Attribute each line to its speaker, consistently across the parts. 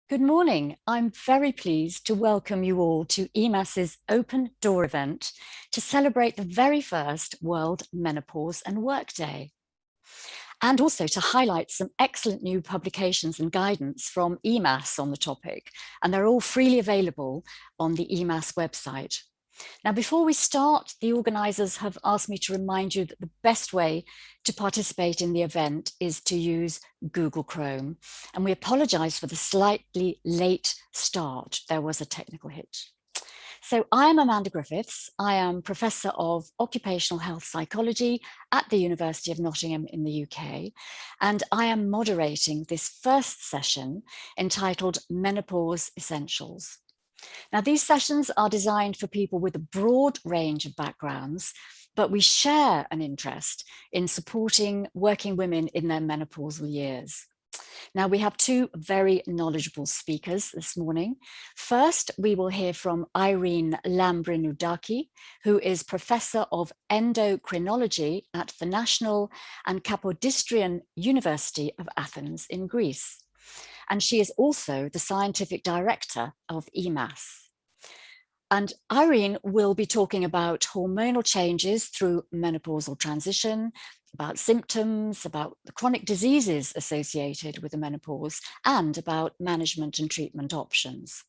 Speaker 1: Good morning. I'm very pleased to welcome you all to EMAS's Open Door event to celebrate the very first World Menopause and Work Day, and also to highlight some excellent new publications and guidance from EMAS on the topic, and they're all freely available on the EMAS website. Now, before we start, the organisers have asked me to remind you that the best way to participate in the event is to use Google Chrome. And we apologise for the slightly late start. There was a technical hitch. So I am Amanda Griffiths. I am Professor of Occupational Health Psychology at the University of Nottingham in the UK. And I am moderating this first session entitled Menopause Essentials. Now, these sessions are designed for people with a broad range of backgrounds, but we share an interest in supporting working women in their menopausal years. Now, we have two very knowledgeable speakers this morning. First, we will hear from Irene Lambrinudaki, who is Professor of Endocrinology at the National and Kapodistrian University of Athens in Greece. And she is also the scientific director of EMAS. And Irene will be talking about hormonal changes through menopausal transition, about symptoms, about the chronic diseases associated with the menopause, and about management and treatment options.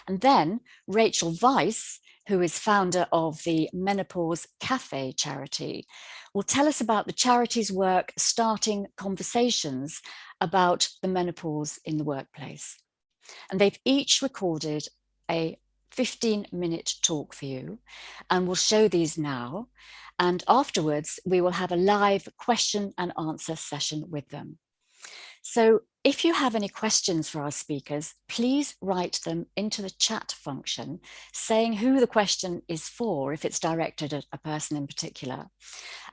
Speaker 1: And then Rachel Weiss, who is founder of the Menopause Cafe charity, will tell us about the charity's work starting conversations about the menopause in the workplace. And they've each recorded a 15-minute talk for you, and we'll show these now. And afterwards, we will have a live question and answer session with them. So if you have any questions for our speakers, please write them into the chat function, saying who the question is for, if it's directed at a person in particular,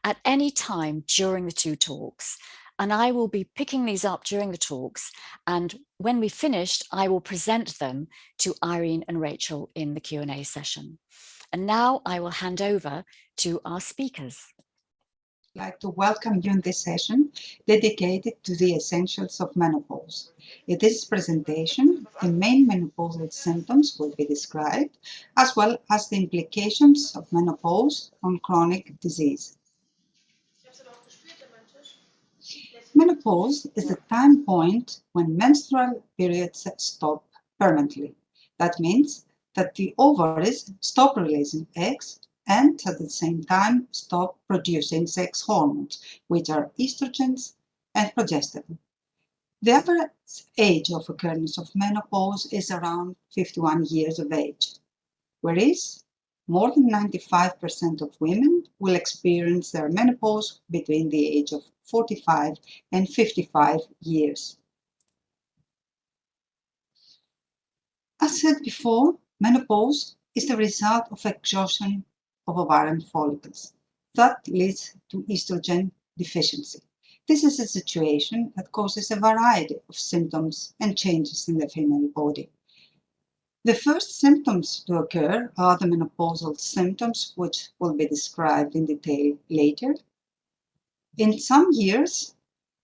Speaker 1: at any time during the two talks. And I will be picking these up during the talks. And when we've finished, I will present them to Irene and Rachel in the Q&A session. And now I will hand over to our speakers.
Speaker 2: I'd like to welcome you in this session dedicated to the essentials of menopause. In this presentation, the main menopausal symptoms will be described, as well as the implications of menopause on chronic disease. Menopause is the time point when menstrual periods stop permanently. That means that the ovaries stop releasing eggs and at the same time stop producing sex hormones, which are estrogens and progesterone. The average age of occurrence of menopause is around 51 years of age, whereas more than 95% of women will experience their menopause between the age of 45 and 55 years. As said before, menopause is the result of exhaustion of ovarian follicles. That leads to estrogen deficiency. This is a situation that causes a variety of symptoms and changes in the female body. The first symptoms to occur are the menopausal symptoms, which will be described in detail later. In some years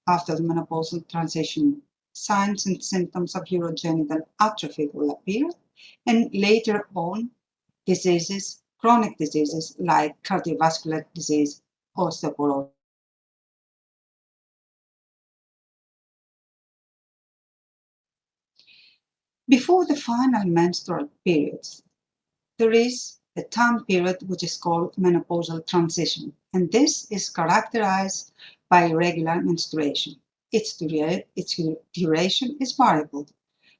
Speaker 2: after the menopausal transition, signs and symptoms of urogenital atrophy will appear, and later on, diseases, chronic diseases like cardiovascular disease, osteoporosis. Before the final menstrual periods, there is a time period which is called menopausal transition, and this is characterized by irregular menstruation. Its duration is variable.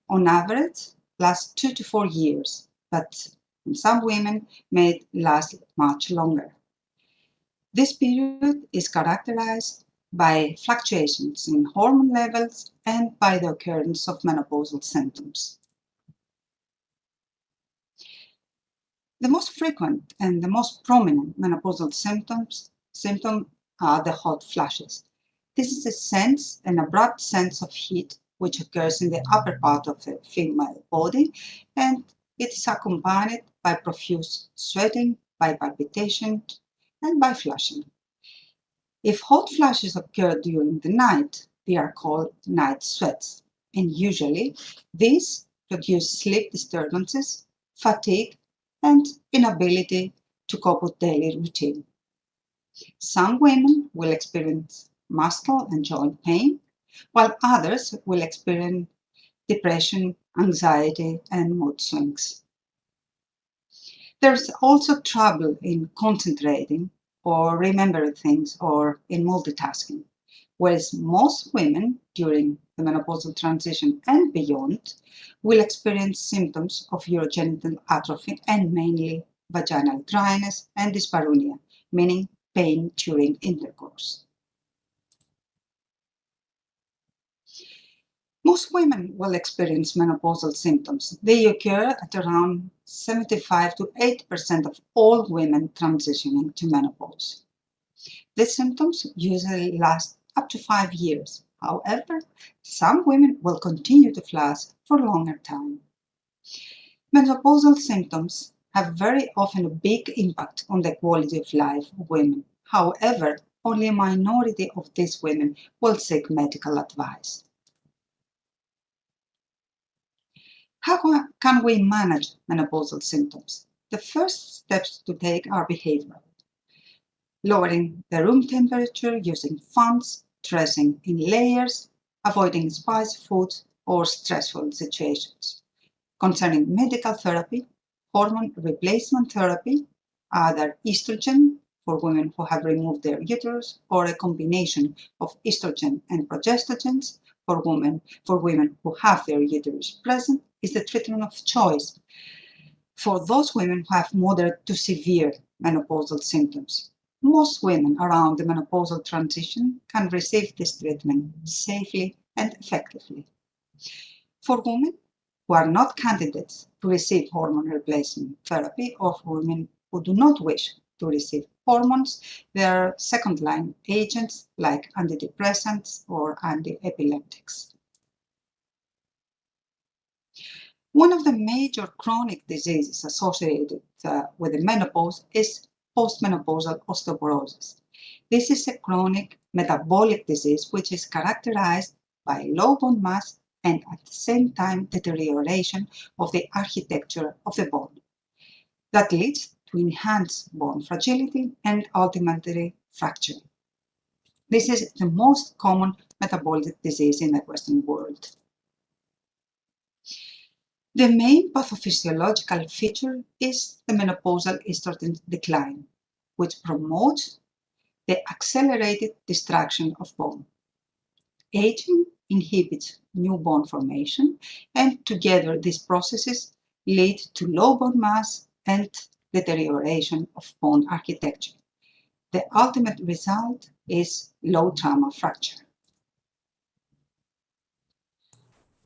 Speaker 2: On average, lasts 2 to 4 years, but in some women may last much longer. This period is characterized by fluctuations in hormone levels and by the occurrence of menopausal symptoms. The most frequent and the most prominent menopausal symptom are the hot flashes. This is an abrupt sense of heat which occurs in the upper part of the female body, and it is accompanied by profuse sweating, by palpitation, and by flushing. If hot flashes occur during the night, they are called night sweats. and usually these produce sleep disturbances, fatigue, and inability to cope with daily routine. Some women will experience muscle and joint pain, while others will experience depression, anxiety, and mood swings. There's also trouble in concentrating or remembering things or in multitasking, whereas most women during the menopausal transition and beyond will experience symptoms of urogenital atrophy and mainly vaginal dryness and dyspareunia, meaning pain during intercourse. Most women will experience menopausal symptoms. They occur at around 75 to 80% of all women transitioning to menopause. The symptoms usually last up to 5 years. However, some women will continue to last for a longer time. Menopausal symptoms have very often a big impact on the quality of life of women. However, only a minority of these women will seek medical advice. How can we manage menopausal symptoms? The first steps to take are behavioral. Lowering the room temperature using fans, dressing in layers, avoiding spicy foods or stressful situations. Concerning medical therapy, hormone replacement therapy, either estrogen for women who have removed their uterus or a combination of estrogen and progestogens for women who have their uterus present, is the treatment of choice for those women who have moderate to severe menopausal symptoms. Most women around the menopausal transition can receive this treatment safely and effectively. For women who are not candidates to receive hormone replacement therapy or for women who do not wish to receive hormones, there are second-line agents like antidepressants or antiepileptics. One of the major chronic diseases associated with the menopause is postmenopausal osteoporosis. This is a chronic metabolic disease which is characterized by low bone mass and at the same time deterioration of the architecture of the bone. That leads to enhanced bone fragility and ultimately fracture. This is the most common metabolic disease in the Western world. The main pathophysiological feature is the menopausal estrogen decline, which promotes the accelerated destruction of bone. Aging inhibits new bone formation, and together these processes lead to low bone mass and deterioration of bone architecture. The ultimate result is low trauma fracture.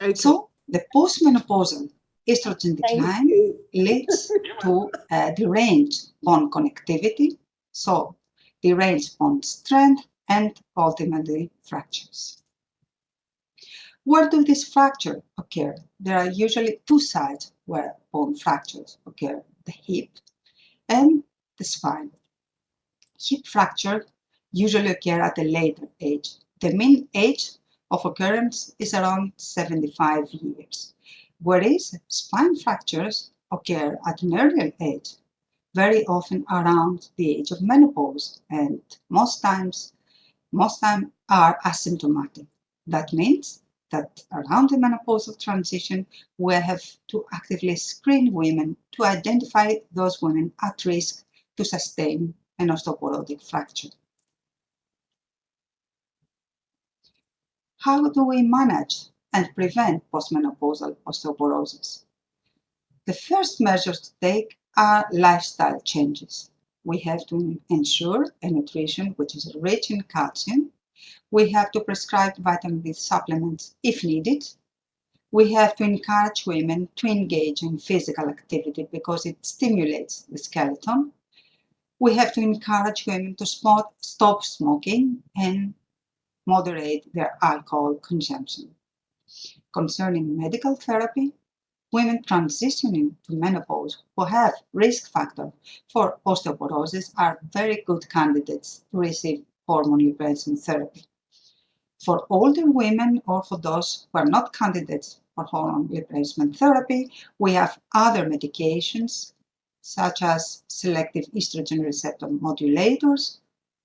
Speaker 3: Okay.
Speaker 2: So the postmenopausal estrogen decline leads to deranged bone connectivity, so deranged bone strength, and ultimately fractures. Where do these fractures occur? There are usually two sites where bone fractures occur, the hip and the spine. Hip fractures usually occur at a later age. The mean age of occurrence is around 75 years, whereas spine fractures occur at an earlier age, very often around the age of menopause, and most times are asymptomatic. That means that around the menopausal transition, we have to actively screen women to identify those women at risk to sustain an osteoporotic fracture. How do we manage and prevent postmenopausal osteoporosis? The first measures to take are lifestyle changes. We have to ensure a nutrition which is rich in calcium. We have to prescribe vitamin D supplements if needed. We have to encourage women to engage in physical activity because it stimulates the skeleton. We have to encourage women to stop smoking and moderate their alcohol consumption. Concerning medical therapy, women transitioning to menopause who have risk factor for osteoporosis are very good candidates to receive hormone replacement therapy. For older women or for those who are not candidates for hormone replacement therapy, we have other medications such as selective estrogen receptor modulators,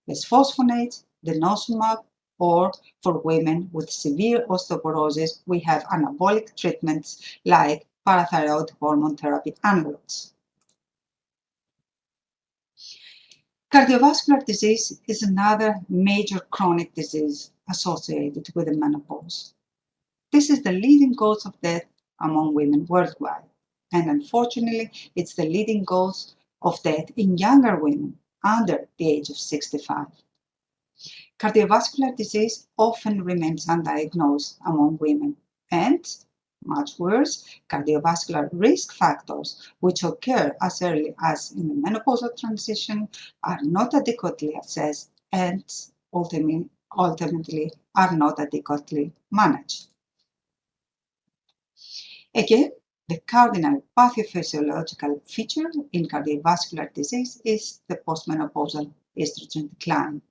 Speaker 2: bisphosphonates, denosumab, or for women with severe osteoporosis, we have anabolic treatments like parathyroid hormone therapy analogs. Cardiovascular disease is another major chronic disease associated with the menopause. This is the leading cause of death among women worldwide, and unfortunately, it's the leading cause of death in younger women under the age of 65. Cardiovascular disease often remains undiagnosed among women, and, much worse, cardiovascular risk factors, which occur as early as in the menopausal transition, are not adequately assessed and ultimately are not adequately managed. Again, the cardinal pathophysiological feature in cardiovascular disease is the postmenopausal estrogen decline,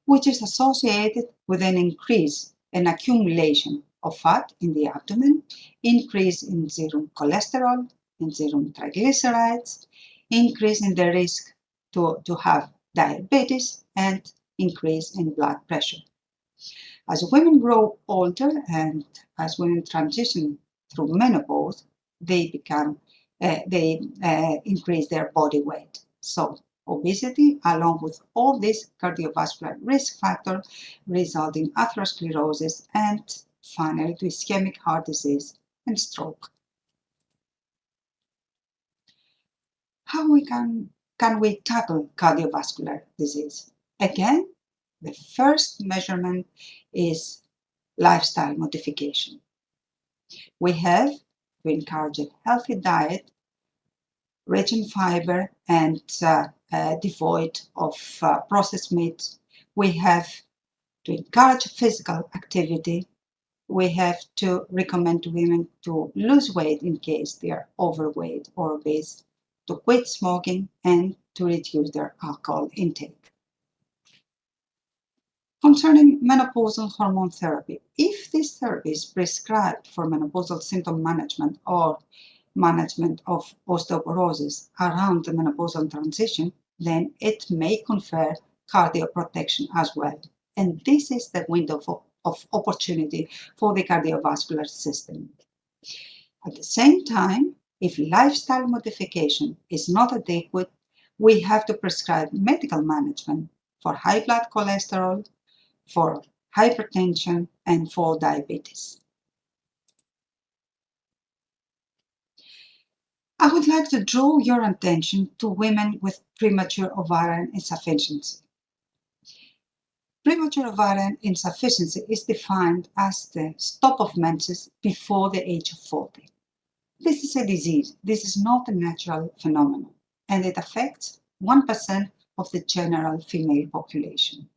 Speaker 2: which is associated with an increase in accumulation of fat in the abdomen, increase in serum cholesterol, in serum triglycerides, increase in the risk to have diabetes, and increase in blood pressure. As women grow older and as women transition through menopause, they increase their body weight. So obesity, along with all these cardiovascular risk factors, result in atherosclerosis and finally to ischemic heart disease and stroke. How can we tackle cardiovascular disease? Again, the first measurement is lifestyle modification. We have to encourage a healthy diet, rich in fiber and devoid of processed meat. We have to encourage physical activity. We have to recommend to women to lose weight in case they are overweight or obese, to quit smoking, and to reduce their alcohol intake. Concerning menopausal hormone therapy, if this therapy is prescribed for menopausal symptom management or management of osteoporosis around the menopausal transition, then it may confer cardioprotection as well. And this is the window of opportunity for the cardiovascular system. At the same time, if lifestyle modification is not adequate, we have to prescribe medical management for high blood cholesterol, for hypertension, and for diabetes. I would like to draw your attention to women with premature ovarian insufficiency. Premature ovarian insufficiency is defined as the stop of menses before the age of 40. This is a disease. This is not a natural phenomenon, and it affects 1% of the general female population.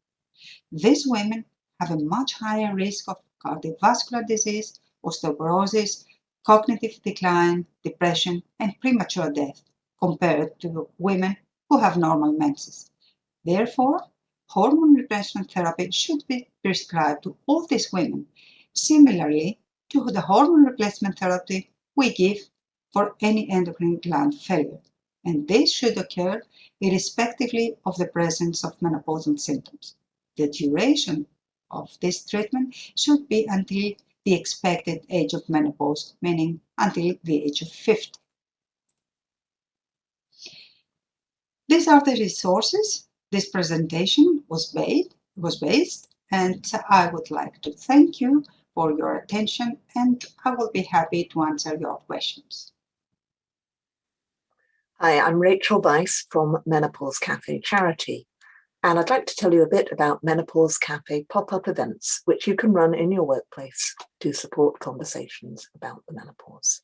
Speaker 2: These women have a much higher risk of cardiovascular disease, osteoporosis, cognitive decline, depression, and premature death compared to women who have normal menses. Therefore, hormone replacement therapy should be prescribed to all these women, similarly to the hormone replacement therapy we give for any endocrine gland failure. And this should occur irrespectively of the presence of menopausal symptoms. The duration of this treatment should be until the expected age of menopause, meaning until the age of 50. These are the resources this presentation was based, and I would like to thank you for your attention, and I will be happy to answer your questions.
Speaker 3: Hi, I'm Rachel Weiss from Menopause Cafe charity, and I'd like to tell you a bit about Menopause Cafe pop-up events, which you can run in your workplace to support conversations about the menopause.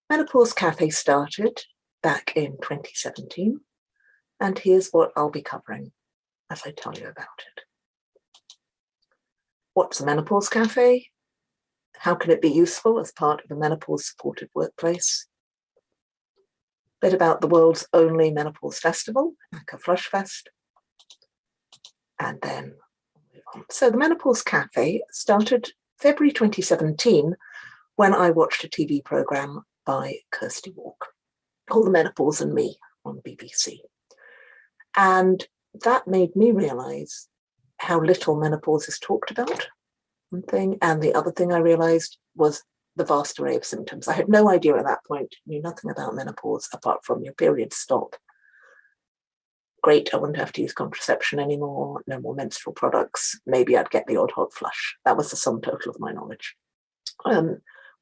Speaker 3: Menopause Cafe started back in 2017, and here's what I'll be covering as I tell you about it. What's a Menopause Cafe? How can it be useful as part of a menopause-supported workplace? A bit about the world's only Menopause Festival, Café, and then we'll move So the Menopause Cafe started February 2017 when I watched a TV programme by Kirsty Walk called The Menopause and Me on BBC. And that made me realise how little menopause is talked about, one thing. And the other thing I realised was the vast array of symptoms. I had no idea at that point, knew nothing about menopause apart from your periods stop. Great, I wouldn't have to use contraception anymore, no more menstrual products, maybe I'd get the odd hot flush. That was the sum total of my knowledge.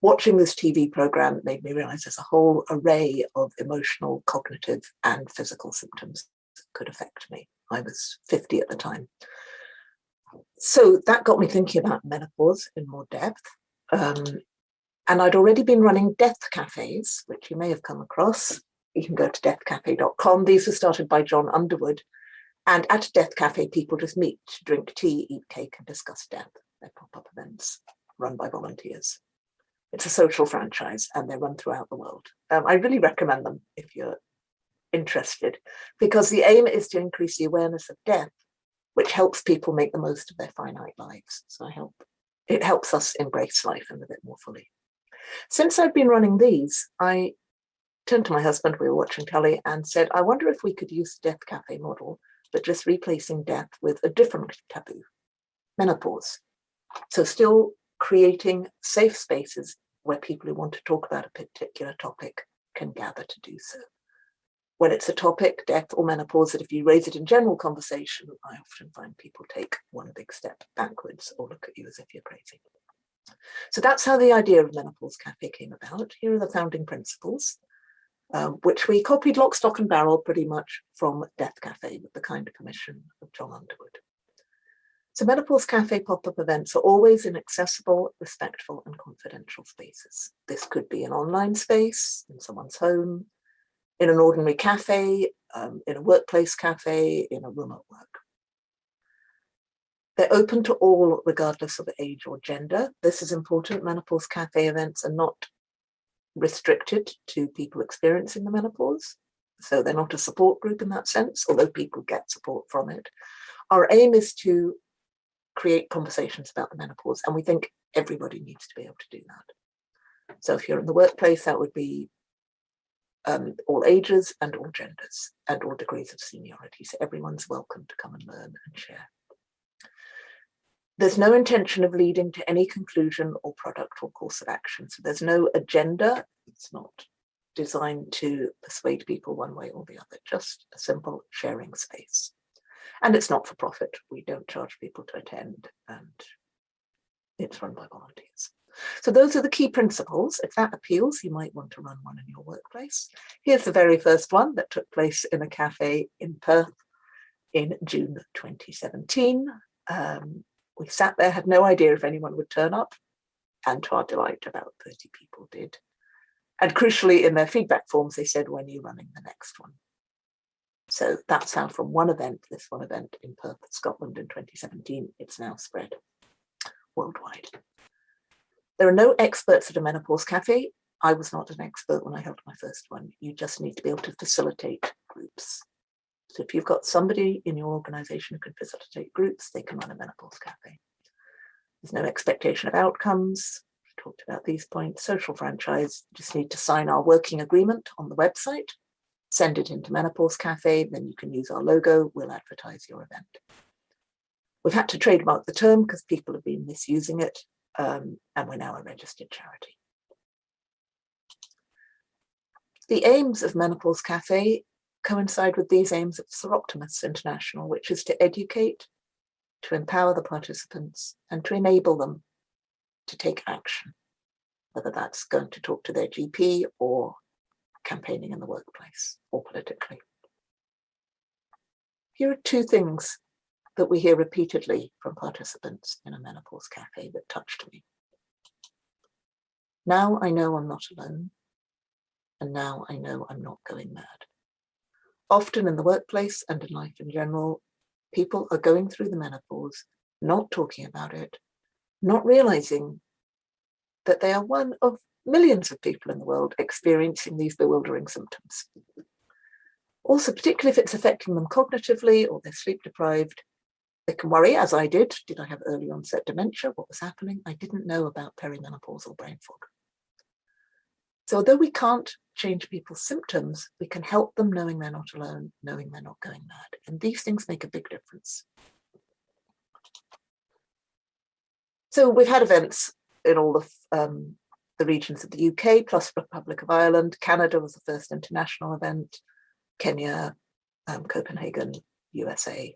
Speaker 3: Watching this TV programme made me realise there's a whole array of emotional, cognitive and physical symptoms that could affect me. I was 50 at the time. So that got me thinking about menopause in more depth. And I'd already been running death cafes, which you may have come across. You can go to deathcafe.com. These were started by John Underwood. And at a death cafe, people just meet, drink tea, eat cake, and discuss death. They're pop-up events run by volunteers. It's a social franchise, and they run throughout the world. I really recommend them if you're interested, because the aim is to increase the awareness of death, which helps people make the most of their finite lives. So it helps us embrace life a bit more fully. Since I've been running these, I turned to my husband, we were watching telly, and said, I wonder if we could use the Death Cafe model, but just replacing death with a different taboo, menopause. So still creating safe spaces where people who want to talk about a particular topic can gather to do so. When it's a topic, death or menopause, that if you raise it in general conversation, I often find people take one big step backwards or look at you as if you're crazy. So that's how the idea of Menopause Cafe came about. Here are the founding principles, which we copied lock, stock and barrel pretty much from Death Cafe with the kind permission of John Underwood. So Menopause Cafe pop-up events are always in accessible, respectful and confidential spaces. This could be an online space, in someone's home, in an ordinary cafe, in a workplace cafe, in a room at work. They're open to all, regardless of age or gender. This is important. Menopause Cafe events are not restricted to people experiencing the menopause. So they're not a support group in that sense, although people get support from it. Our aim is to create conversations about the menopause, and we think everybody needs to be able to do that. So if you're in the workplace, that would be all ages and all genders and all degrees of seniority. So everyone's welcome to come and learn and share. There's no intention of leading to any conclusion or product or course of action. So there's no agenda. It's not designed to persuade people one way or the other, just a simple sharing space. And it's not for profit. We don't charge people to attend, and it's run by volunteers. So those are the key principles. If that appeals, you might want to run one in your workplace. Here's the very first one that took place in a cafe in Perth in June 2017. We sat there, had no idea if anyone would turn up, and to our delight, about 30 people did. And crucially, in their feedback forms, they said, when are you running the next one? So that's how from this one event in Perth, Scotland in 2017, it's now spread worldwide. There are no experts at a Menopause Cafe. I was not an expert when I held my first one. You just need to be able to facilitate groups. So if you've got somebody in your organisation who can facilitate groups, they can run a Menopause Cafe. There's no expectation of outcomes. We talked about these points. Social franchise, you just need to sign our working agreement on the website, send it into Menopause Cafe, then you can use our logo, we'll advertise your event. We've had to trademark the term because people have been misusing it, and we're now a registered charity. The aims of Menopause Cafe coincide with these aims of Soroptimist International, which is to educate, to empower the participants, and to enable them to take action, whether that's going to talk to their GP or campaigning in the workplace or politically. Here are two things that we hear repeatedly from participants in a Menopause Cafe that touched me. Now I know I'm not alone, and now I know I'm not going mad. Often in the workplace and in life in general, people are going through the menopause, not talking about it, not realizing that they are one of millions of people in the world experiencing these bewildering symptoms. Also, particularly if it's affecting them cognitively or they're sleep deprived, They can worry, as I did. Did I have early onset dementia? What was happening? I didn't know about perimenopausal brain fog. So although we can't change people's symptoms, we can help them knowing they're not alone, knowing they're not going mad. And these things make a big difference. So we've had events in all of the regions of the UK, plus Republic of Ireland. Canada was the first international event. Kenya, Copenhagen, USA.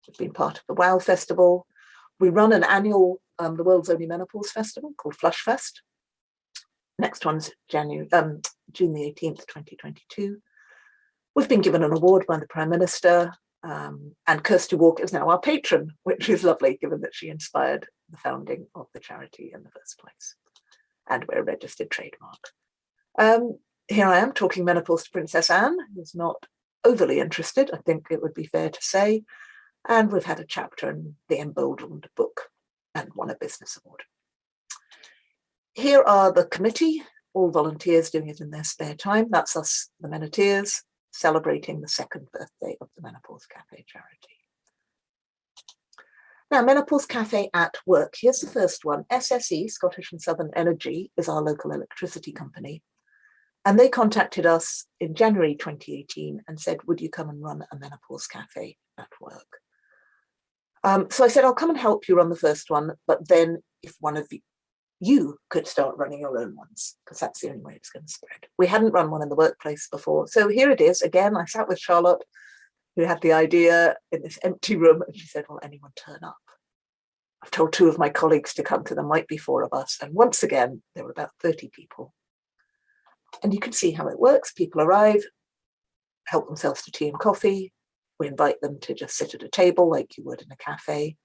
Speaker 3: We've been part of the WOW Festival. We run an annual, the world's only menopause festival called Flush Fest. Next one's June the 18th, 2022. We've been given an award by the Prime Minister, and Kirsty Walker is now our patron, which is lovely, given that she inspired the founding of the charity in the first place. And we're a registered trademark. Here I am talking menopause to Princess Anne, who's not overly interested, I think it would be fair to say. And we've had a chapter in the Emboldened book and won a business award. Here are the committee, all volunteers doing it in their spare time. That's us, the Menoteers, celebrating the second birthday of the Menopause Cafe charity. Now, Menopause Cafe at work. Here's the first one. SSE, Scottish and Southern Energy, is our local electricity company. And they contacted us in January 2018 and said, would you come and run a Menopause Cafe at work? So I said, I'll come and help you run the first one, but then if one of you could start running your own ones, because that's the only way it's going to spread. We hadn't run one in the workplace before. So here it is. Again, I sat with Charlotte, who had the idea in this empty room, and she said, will anyone turn up? I've told 2 of my colleagues to come, to there might be 4 of us. And once again, there were about 30 people. And you can see how it works. People arrive, help themselves to tea and coffee. We invite them to just sit at a table like you would in a cafe.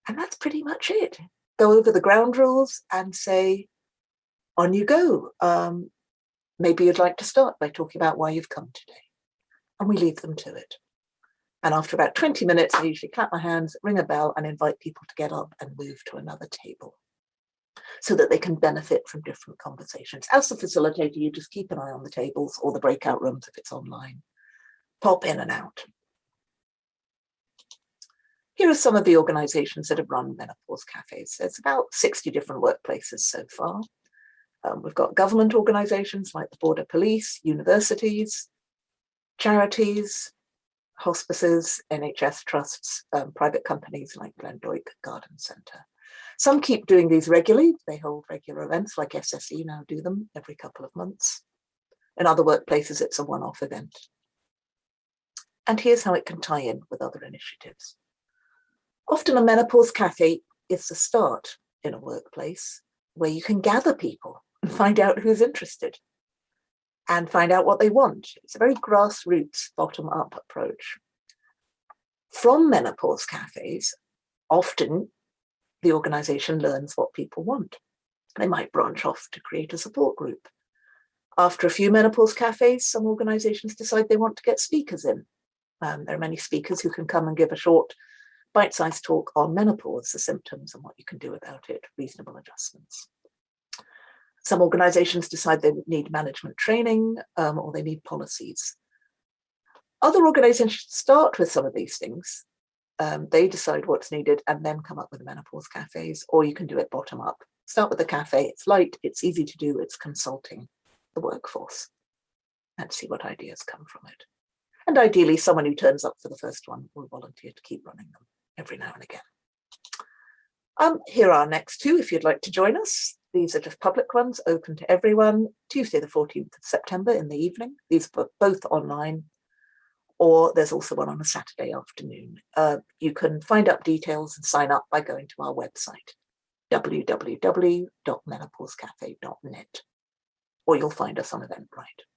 Speaker 3: And that's pretty much it. Go over the ground rules and say, on you go. Maybe you'd like to start by talking about why you've come today. And we leave them to it. And after about 20 minutes, I usually clap my hands, ring a bell, and invite people to get up and move to another table so that they can benefit from different conversations. As the facilitator, you just keep an eye on the tables or the breakout rooms if it's online. Pop in and out. Here are some of the organisations that have run menopause cafes. There's about 60 different workplaces so far. We've got government organisations like the Border Police, universities, charities, hospices, NHS trusts, private companies like Glendoick Garden Centre. Some keep doing these regularly. They hold regular events like SSE now do them every couple of months. In other workplaces, it's a one-off event. And here's how it can tie in with other initiatives. Often a menopause cafe is the start in a workplace where you can gather people and find out who's interested and find out what they want. It's a very grassroots, bottom-up approach. From menopause cafes, often the organisation learns what people want. They might branch off to create a support group. After a few menopause cafes, some organisations decide they want to get speakers in. There are many speakers who can come and give a short bite-sized talk on menopause, the symptoms and what you can do about it, reasonable adjustments. Some organisations decide they need management training or they need policies. Other organisations start with some of these things. They decide what's needed and then come up with the menopause cafes, or you can do it bottom up. Start with the cafe, it's light, it's easy to do, it's consulting the workforce and see what ideas come from it. And ideally, someone who turns up for the first one will volunteer to keep running them every now and again. Here are our next 2, if you'd like to join us. These are just public ones, open to everyone. Tuesday, the 14th of September in the evening. These are both online, or there's also one on a Saturday afternoon. You can find out details and sign up by going to our website, www.menopausecafe.net, or you'll find us on Eventbrite.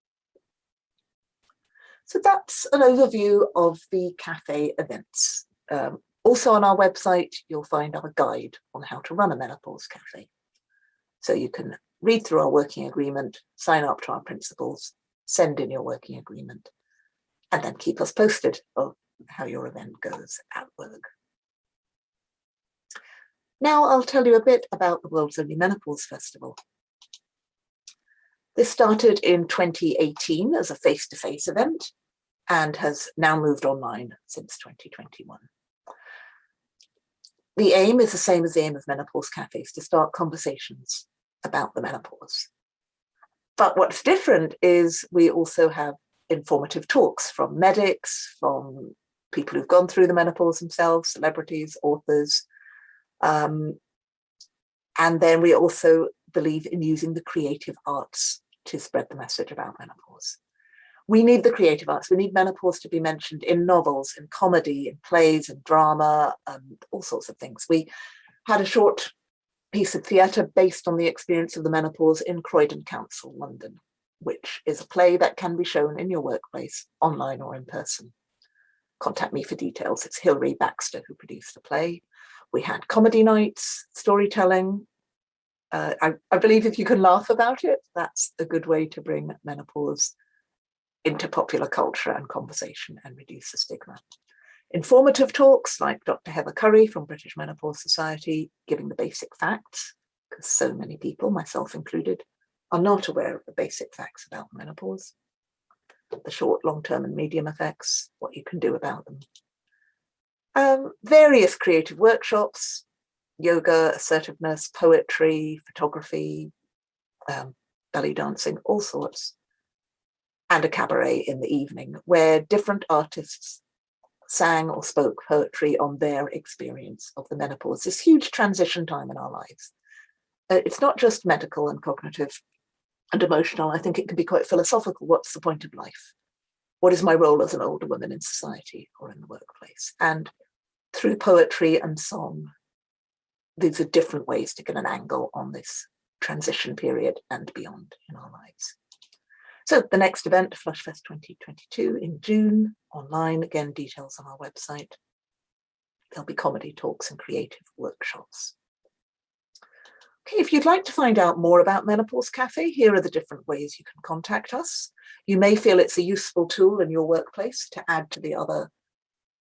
Speaker 3: So that's an overview of the cafe events. Also on our website, you'll find our guide on how to run a menopause cafe. So you can read through our working agreement, sign up to our principles, send in your working agreement, and then keep us posted of how your event goes at work. Now I'll tell you a bit about the world's only Menopause Festival. This started in 2018 as a face-to-face event and has now moved online since 2021. The aim is the same as the aim of Menopause Cafes, to start conversations about the menopause. But what's different is we also have informative talks from medics, from people who've gone through the menopause themselves, celebrities, authors. And then we also believe in using the creative arts to spread the message about menopause. We need the creative arts. We need menopause to be mentioned in novels, in comedy, in plays, in drama, all sorts of things. We had a short piece of theatre based on the experience of the menopause in Croydon Council, London, which is a play that can be shown in your workplace, online or in person. Contact me for details. It's Hilary Baxter who produced the play. We had comedy nights, storytelling. I believe if you can laugh about it, that's a good way to bring menopause into popular culture and conversation and reduce the stigma. Informative talks like Dr. Heather Curry from British Menopause Society, giving the basic facts, because so many people, myself included, are not aware of the basic facts about menopause, the short, long-term and medium effects, what you can do about them. Various creative workshops, yoga, assertiveness, poetry, photography, belly dancing, all sorts, and a cabaret in the evening where different artists sang or spoke poetry on their experience of the menopause, this huge transition time in our lives. It's not just medical and cognitive and emotional. I think it can be quite philosophical. What's the point of life? What is my role as an older woman in society or in the workplace? And through poetry and song, these are different ways to get an angle on this transition period and beyond in our lives. So the next event, Flushfest 2022 in June, online, again, details on our website. There'll be comedy talks and creative workshops. Okay, if you'd like to find out more about Menopause Cafe, here are the different ways you can contact us. You may feel it's a useful tool in your workplace to add to the other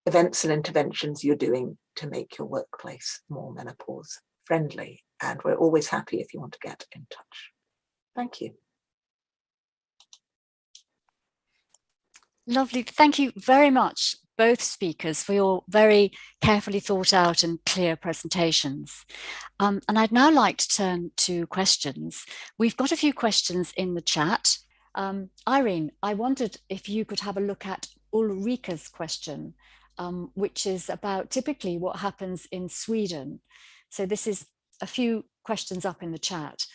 Speaker 3: events and interventions you're doing to make your workplace more menopause friendly. And we're always happy if you want to get in touch. Thank you.
Speaker 1: Lovely. Thank you very much, both speakers, for your very carefully thought out and clear presentations. And I'd now like to turn to questions. We've got a few questions in the chat. Irene, I wondered if you could have a look at Ulrika's question, which is about typically what happens in Sweden. So this is a few questions up in the chat.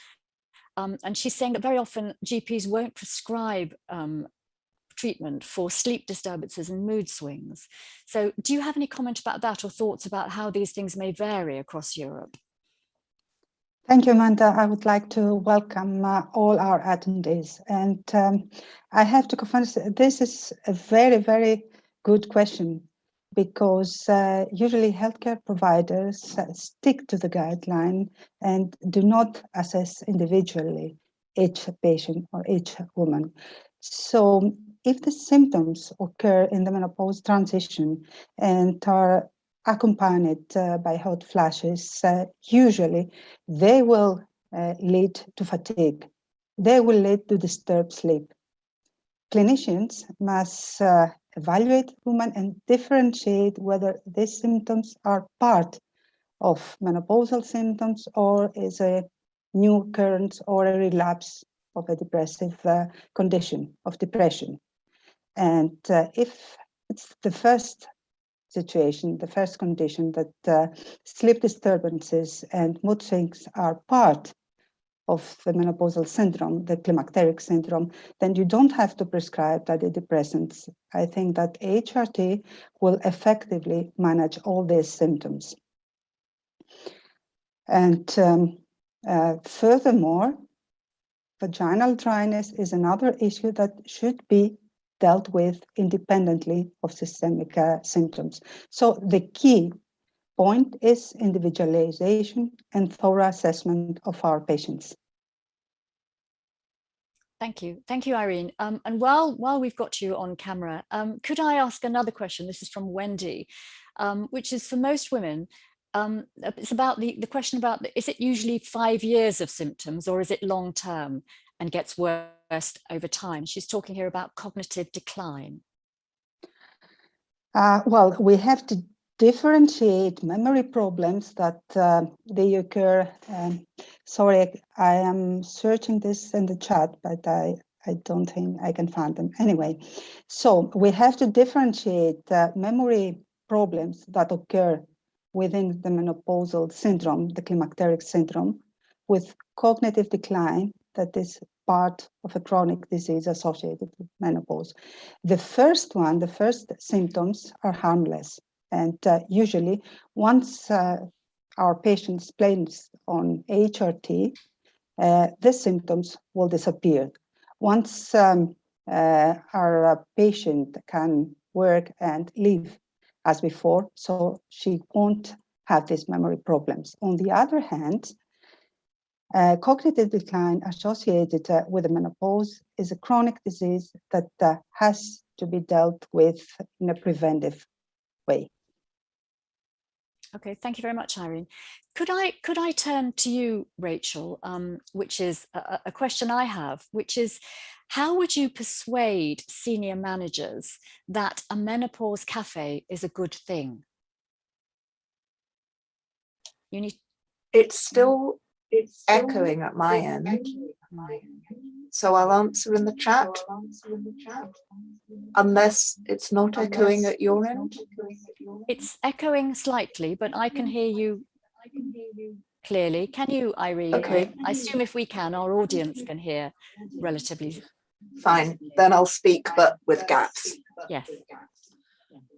Speaker 1: And she's saying that very often GPs won't prescribe treatment for sleep disturbances and mood swings. So do you have any comment about that or thoughts about how these things may vary across Europe?
Speaker 2: Thank you, Amanda. I would like to welcome all our attendees. And I have to confess, this is a very, very good question, because usually healthcare providers stick to the guideline and do not assess individually each patient or each woman. So if the symptoms occur in the menopause transition and are accompanied by hot flashes, usually they will lead to fatigue. They will lead to disturbed sleep. Clinicians must evaluate women and differentiate whether these symptoms are part of menopausal symptoms or is a new occurrence or a relapse of a depressive condition, of depression. And if it's the first situation, the first condition that sleep disturbances and mood swings are part of the menopausal syndrome, the climacteric syndrome, then you don't have to prescribe antidepressants. I think that HRT will effectively manage all these symptoms. And furthermore, vaginal dryness is another issue that should be dealt with independently of systemic symptoms. So the key point is individualization and thorough assessment of our patients.
Speaker 1: Thank you. Thank you, Irene. And while we've got you on camera, could I ask another question? This is from Wendy, which is for most women, it's about the question about, is it usually 5 years of symptoms or is it long term and gets worse over time? She's talking here about cognitive decline.
Speaker 2: Well, we have to differentiate memory problems that they occur. Sorry, I am searching this in the chat, but I don't think I can find them. Anyway, so we have to differentiate memory problems that occur within the menopausal syndrome, the climacteric syndrome, with cognitive decline that is part of a chronic disease associated with menopause. The first symptoms are harmless. And usually, once our patient explains on HRT, the symptoms will disappear. Once our patient can work and live as before, so she won't have these memory problems. On the other hand, cognitive decline associated with the menopause is a chronic disease that has to be dealt with in a preventive way.
Speaker 1: Okay, thank you very much, Irene. Could I turn to you, Rachel, which is a question I have, which is, how would you persuade senior managers that a menopause cafe is a good thing?
Speaker 3: It's echoing at my end. So I'll answer in the chat, unless it's not echoing at your end.
Speaker 1: It's echoing slightly, but I can hear you clearly. Can you, Irene?
Speaker 3: Okay.
Speaker 1: I assume if we can, our audience can hear relatively.
Speaker 3: Fine, then I'll speak, but with gaps.
Speaker 1: Yes.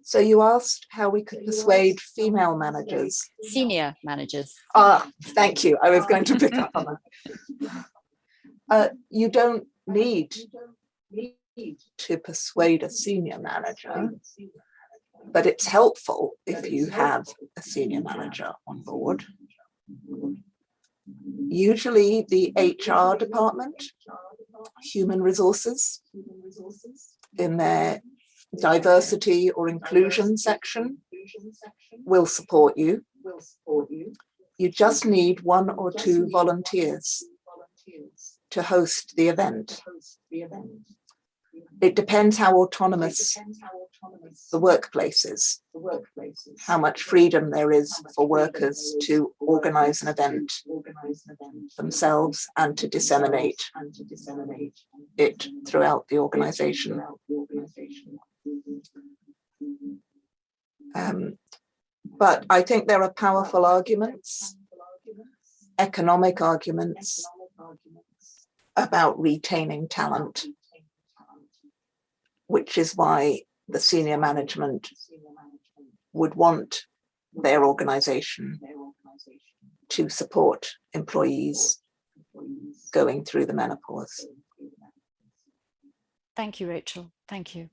Speaker 3: So you asked how we could persuade female managers.
Speaker 1: Senior managers.
Speaker 3: Thank you. I was going to pick up on that. You don't need to persuade a senior manager, but it's helpful if you have a senior manager on board. Usually the HR department, human resources, in their diversity or inclusion section will support you. You just need 1 or 2 volunteers to host the event. It depends how autonomous the workplace is, how much freedom there is for workers to organize an event themselves and to disseminate it throughout the organization. But I think there are powerful arguments, economic arguments about retaining talent, which is why the senior management would want their organization to support employees going through the menopause.
Speaker 1: Thank you, Rachel. Thank you.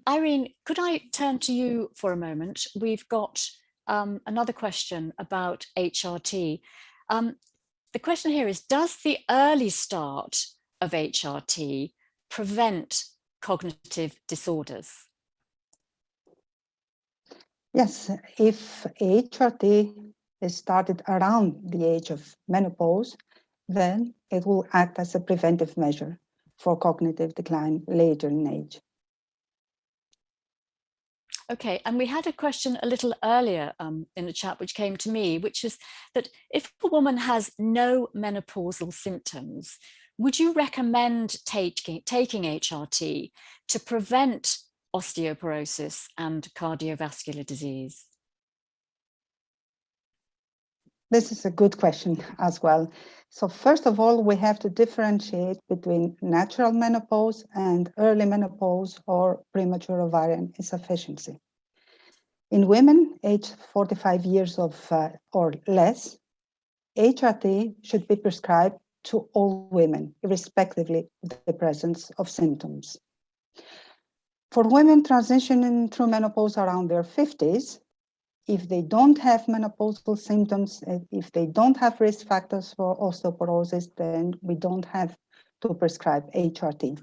Speaker 1: Irene, could I turn to you for a moment? We've got another question about HRT. The question here is, does the early start of HRT prevent cognitive disorders?
Speaker 2: Yes, if HRT is started around the age of menopause, then it will act as a preventive measure for cognitive decline later in age.
Speaker 1: Okay, and we had a question a little earlier in the chat which came to me, which is that if a woman has no menopausal symptoms, would you recommend taking HRT to prevent osteoporosis and cardiovascular disease?
Speaker 2: This is a good question as well. So first of all, we have to differentiate between natural menopause and early menopause or premature ovarian insufficiency. In women aged 45 years or less, HRT should be prescribed to all women, irrespectively of the presence of symptoms. For women transitioning through menopause around their 50s, if they don't have menopausal symptoms, if they don't have risk factors for osteoporosis, then we don't have to prescribe HRT.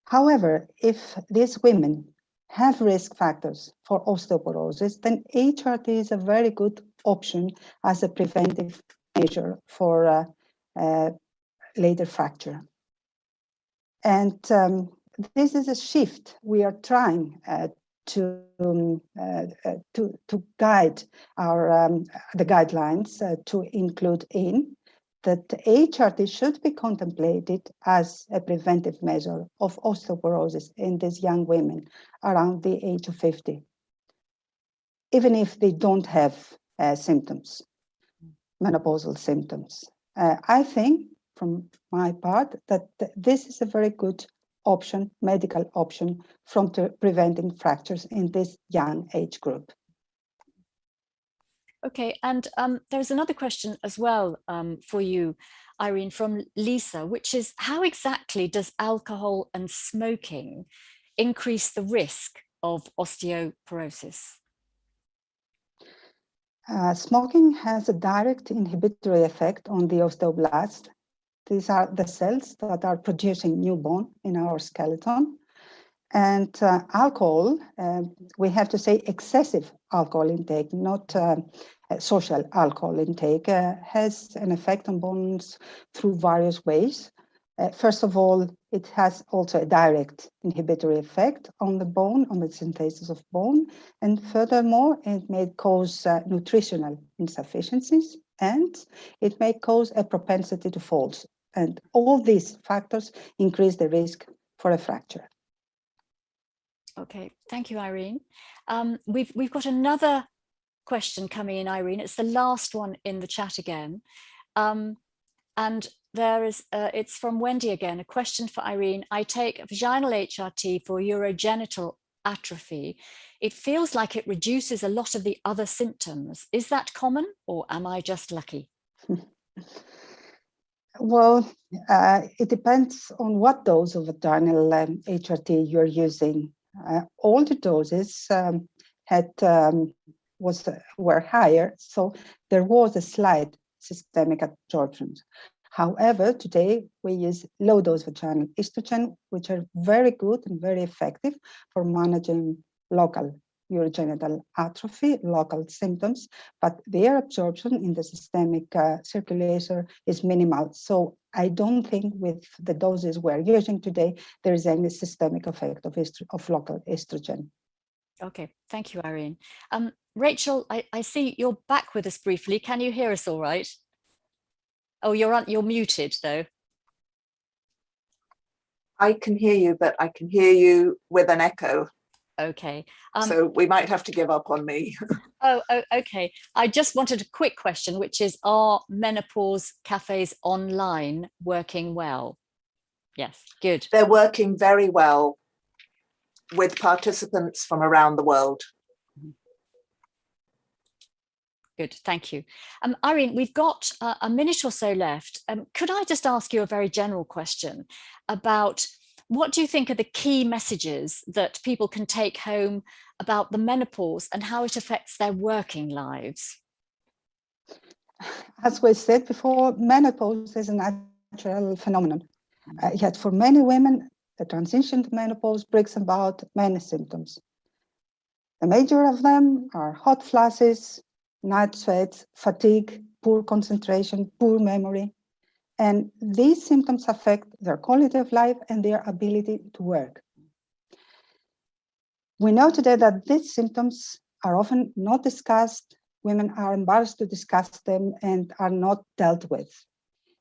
Speaker 2: However, if these women have risk factors for osteoporosis, then HRT is a very good option as a preventive measure for later fracture. And this is a shift we are trying to guide the guidelines to include in that HRT should be contemplated as a preventive measure of osteoporosis in these young women around the age of 50, even if they don't have symptoms, menopausal symptoms. I think, from my part, that this is a very good option, medical option, from preventing fractures in this young age group.
Speaker 1: Okay, and there's another question as well for you, Irene, from Lisa, which is, how exactly does alcohol and smoking increase the risk of osteoporosis?
Speaker 2: Smoking has a direct inhibitory effect on the osteoblasts. These are the cells that are producing new bone in our skeleton. And alcohol, we have to say excessive alcohol intake, not social alcohol intake, has an effect on bones through various ways. First of all, it has also a direct inhibitory effect on the bone, on the synthesis of bone. And furthermore, it may cause nutritional insufficiencies, and it may cause a propensity to falls. And all these factors increase the risk for a fracture.
Speaker 1: Okay, thank you, Irene. We've got another question coming in, Irene. It's the last one in the chat again. And there is, it's from Wendy again, a question for Irene. I take vaginal HRT for urogenital atrophy. It feels like it reduces a lot of the other symptoms. Is that common, or am I just lucky?
Speaker 2: Well, it depends on what dose of vaginal HRT you're using. All the doses were higher, so there was a slight systemic absorption. However, today we use low-dose vaginal estrogen, which are very good and very effective for managing local urogenital atrophy, local symptoms, but their absorption in the systemic circulation is minimal. So I don't think with the doses we're using today, there is any systemic effect of local estrogen.
Speaker 1: Okay, thank you, Irene. Rachel, I see you're back with us briefly. Can you hear us all right? Oh, you're muted though.
Speaker 3: I can hear you, but I can hear you with an echo.
Speaker 1: Okay.
Speaker 3: So we might have to give up on me.
Speaker 1: Oh, okay. I just wanted a quick question, which is, are menopause cafes online working well? Yes, good.
Speaker 3: They're working very well with participants from around the world.
Speaker 1: Good, thank you. Irene, we've got a minute or so left. Could I just ask you a very general question about what do you think are the key messages that people can take home about the menopause and how it affects their working lives?
Speaker 2: As we said before, menopause is a natural phenomenon. Yet for many women, the transition to menopause brings about many symptoms. The major of them are hot flashes, night sweats, fatigue, poor concentration, poor memory. And these symptoms affect their quality of life and their ability to work. We know today that these symptoms are often not discussed. Women are embarrassed to discuss them and are not dealt with.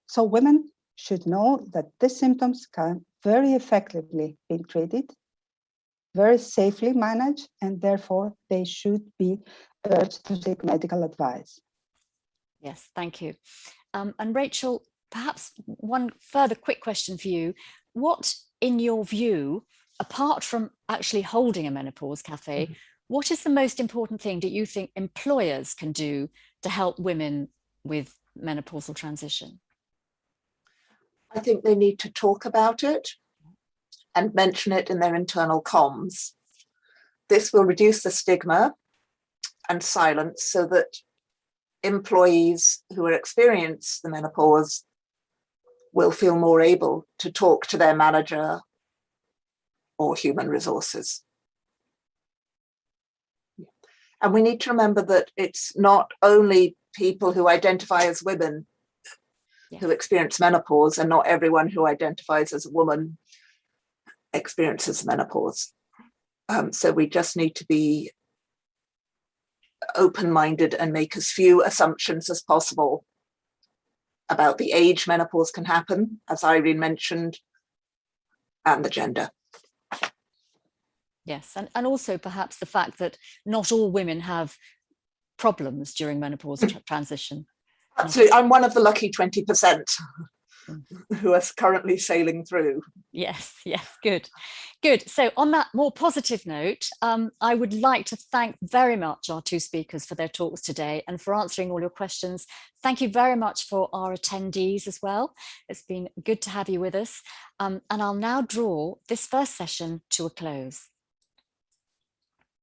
Speaker 2: So women should know that these symptoms can very effectively be treated, very safely managed, and therefore they should be urged to seek medical advice.
Speaker 1: Yes, thank you. And Rachel, perhaps one further quick question for you. What, in your view, apart from actually holding a menopause cafe, what is the most important thing that you think employers can do to help women with menopausal transition?
Speaker 3: I think they need to talk about it and mention it in their internal comms. This will reduce the stigma and silence so that employees who experience the menopause will feel more able to talk to their manager or human resources. And we need to remember that it's not only people who identify as women who experience menopause, and not everyone who identifies as a woman experiences menopause. So we just need to be open-minded and make as few assumptions as possible about the age menopause can happen, as Irene mentioned, and the gender.
Speaker 1: Yes, and also perhaps the fact that not all women have problems during menopause transition.
Speaker 3: Absolutely, I'm one of the lucky 20% who are currently sailing through.
Speaker 1: Yes, good. So on that more positive note, I would like to thank very much our two speakers for their talks today and for answering all your questions. Thank you very much for our attendees as well. It's been good to have you with us. And I'll now draw this first session to a close.